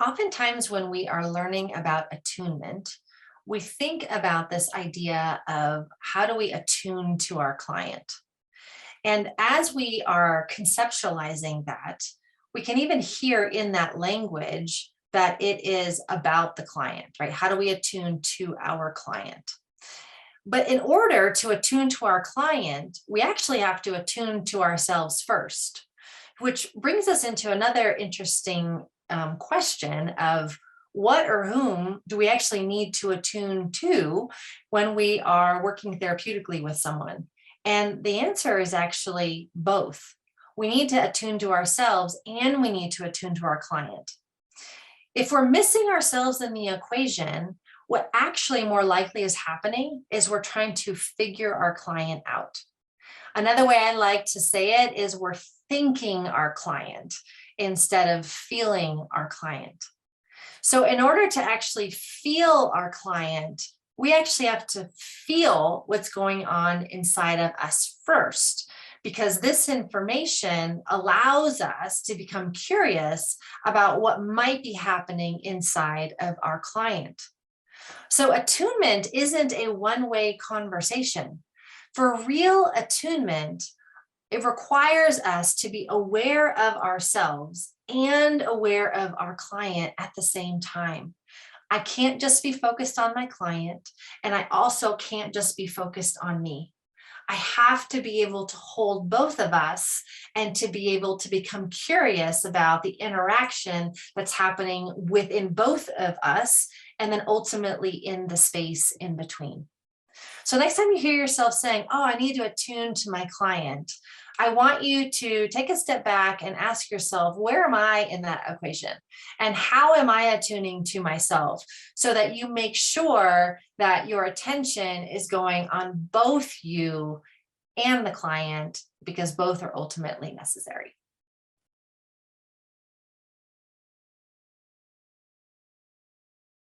Oftentimes, when we are learning about attunement, we think about this idea of how do we attune to our client? And as we are conceptualizing that, we can even hear in that language that it is about the client, right? How do we attune to our client? But in order to attune to our client, we actually have to attune to ourselves first, which brings us into another interesting question of what or whom do we actually need to attune to when we are working therapeutically with someone? And the answer is actually both. We need to attune to ourselves and we need to attune to our client. If we're missing ourselves in the equation, what actually more likely is happening is we're trying to figure our client out. Another way I like to say it is we're thinking our client instead of feeling our client. So, in order to actually feel our client, we actually have to feel what's going on inside of us first, because this information allows us to become curious about what might be happening inside of our client. So, attunement isn't a one-way conversation. For real attunement, it requires us to be aware of ourselves and aware of our client at the same time. I can't just be focused on my client, and I also can't just be focused on me. I have to be able to hold both of us and to be able to become curious about the interaction that's happening within both of us, and then ultimately in the space in between. So next time you hear yourself saying, oh, I need to attune to my client, I want you to take a step back and ask yourself, where am I in that equation? And how am I attuning to myself so that you make sure that your attention is going on both you and the client because both are ultimately necessary.